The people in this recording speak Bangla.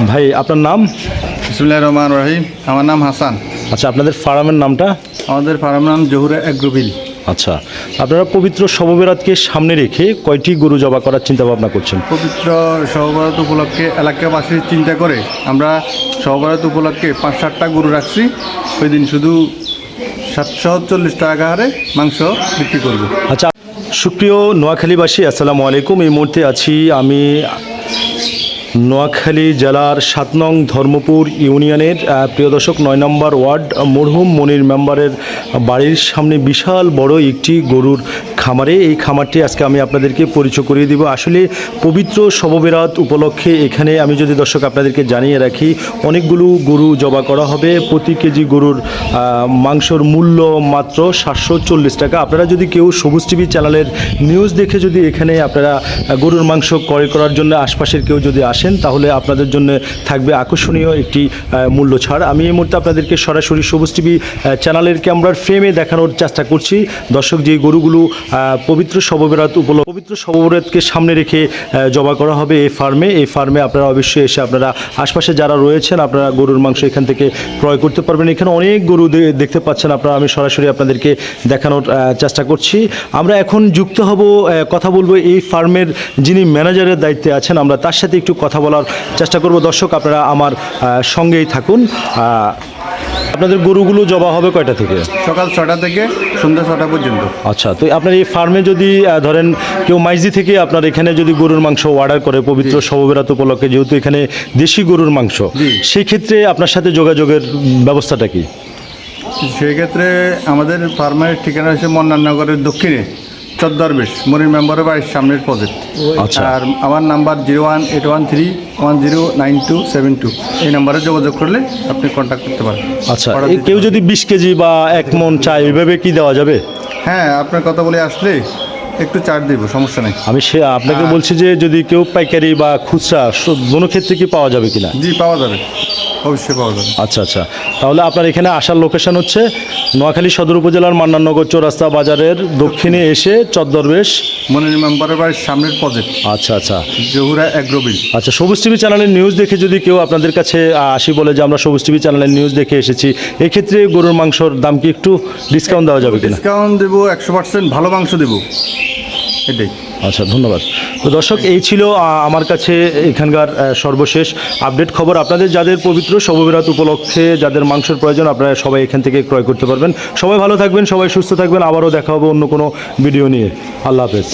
ভাই আপনার নাম? বিসমিল্লাহির রহমানির রহিম। আমার নাম হাসান। আচ্ছা, আপনাদের ফার্মের নামটা? আমাদের ফার্মের নাম জহুরা এগ্রোবিল। আচ্ছা, আপনারা পবিত্র শবে বরাতকে সামনে রেখে কয়টি গরু জবাই করার চিন্তা ভাবনা করছেন? পবিত্র শবে বরাত উপলক্ষে এলাকাবাসীর চিন্তা করে আমরা শবে বরাত উপলক্ষে 5-7টা গরু রাখছি। ওই দিন শুধু 740 টাকা হারে মাংস বিক্রি করব। আচ্ছা, সুপ্রিয় নোয়াখালীবাসী, আসসালামু আলাইকুম। এই মুহূর্তে আছি আমি নোয়াখালী জেলার 7 নং ধর্মপুর ইউনিয়নের প্রিয় দর্শক 9 নম্বর ওয়ার্ড মরহুম মনির মেম্বারের বাড়ির সামনে বিশাল বড় একটি গরুর খামারে। এই খামারটি আজকে আমি আপনাদেরকে পরিচয় করিয়ে দিব। আসলে পবিত্র শবে বরাত উপলক্ষে এখানে আমি যদি দর্শক আপনাদেরকে জানিয়ে রাখি, অনেকগুলো গরু জবাই করা হবে। প্রতি কেজি গরুর মাংসর মূল্য মাত্র 740 টাকা। আপনারা যদি কেউ সবুজ টিভি চ্যানেলের নিউজ দেখে যদি এখানে আপনারা গরুর মাংস ক্রয় করার জন্য আশপাশের কেউ যদি আসেন, তাহলে আপনাদের জন্য থাকবে আকর্ষণীয় একটি মূল্য ছাড়। আমি এই মুহূর্তে আপনাদেরকে সরাসরি সবুজ টিভি চ্যানেলের ক্যামেরার ফ্রেমে দেখানোর চেষ্টা করছি। দর্শক, যে গরুগুলো পবিত্র শবে বরাত উপলক্ষে পবিত্র শবে বরাতকে সামনে রেখে জবাই করা হবে এই ফার্মে আপনারা অবশ্যই এসে আপনারা আশপাশে যারা রয়েছেন আপনারা গরুর মাংস এখান থেকে ক্রয় করতে পারবেন। এখানে অনেক গরু দেখতে পাচ্ছেন আপনারা, আমি সরাসরি আপনাদেরকে দেখানোর চেষ্টা করছি। আমরা এখন যুক্ত হব, কথা বলবো এই ফার্মের যিনি ম্যানেজারের দায়িত্বে আছেন, আমরা তার সাথে একটু কথা বলার চেষ্টা করব। দর্শক, আপনারা আমার সঙ্গেই থাকুন। আপনাদের গরুগুলো জবা হবে কয়টা থেকে? সকাল 6টা থেকে সন্ধ্যা 6টা পর্যন্ত। আচ্ছা, তো আপনার এই ফার্মে যদি ধরেন কেউ মাইজি থেকে আপনার এখানে যদি গরুর মাংস অর্ডার করে পবিত্র শবে বরাত উপলক্ষে, যেহেতু এখানে দেশি গরুর মাংস, সেই ক্ষেত্রে আপনার সাথে যোগাযোগের ব্যবস্থাটা কি? সেক্ষেত্রে আমাদের ফার্মের ঠিকানা হচ্ছে মন্নাননগরের দক্ষিণে চদ্দরবেশ মনির মেম্বারের বাড়ির সামনের প্রজেক্ট। আচ্ছা, আর আমার নাম্বার 01813109272। এই নাম্বারে যোগাযোগ করলে আপনি কন্ট্যাক্ট করতে পারেন। আচ্ছা, কেউ যদি 20 কেজি বা 1 মণ চায়, এইভাবে কি দেওয়া যাবে? হ্যাঁ, আপনার কথা বলে আসলে একটু ছাড় দিব, সমস্যা নেই। আমি আপনাকে বলছি যে যদি কেউ পাইকারি বা খুচরা কোনো ক্ষেত্রে কি পাওয়া যাবে কিনা? জি, পাওয়া যাবে, অবশ্যই পাওয়া যাবে। আচ্ছা আচ্ছা, তাহলে আপনার এখানে আসার লোকেশন হচ্ছে নোয়াখালী সদর উপজেলার মান্নাননগর চৌরাস্তা বাজারের দক্ষিণে এসে চদ্দরবেশ মনির মেম্বারের বাড়ির সামনের প্রজেক্ট। আচ্ছা আচ্ছা, জহুরা এগ্রোবিল। আচ্ছা, সবুজ টিভি চ্যানেলের নিউজ দেখে যদি কেউ আপনাদের কাছে আসি বলে যে আমরা সবুজ টিভি চ্যানেলের নিউজ দেখে এসেছি, এক্ষেত্রে গরুর মাংসর দাম কি একটু ডিসকাউন্ট দেওয়া যাবে কিনা? ডিসকাউন্ট দেবো, 100% ভালো মাংস দেবো, এটাই। আচ্ছা, ধন্যবাদ। তো দর্শক, এই ছিল আমার কাছে এখানকার সর্বশেষ আপডেট খবর। আপনাদের যাদের পবিত্র শবে বরাত উপলক্ষে যাদের মাংসের প্রয়োজন, আপনারা সবাই এখান থেকে ক্রয় করতে পারবেন। সবাই ভালো থাকবেন, সবাই সুস্থ থাকবেন। আবারও দেখা হবে অন্য কোনো ভিডিও নিয়ে। আল্লাহ হাফেজ।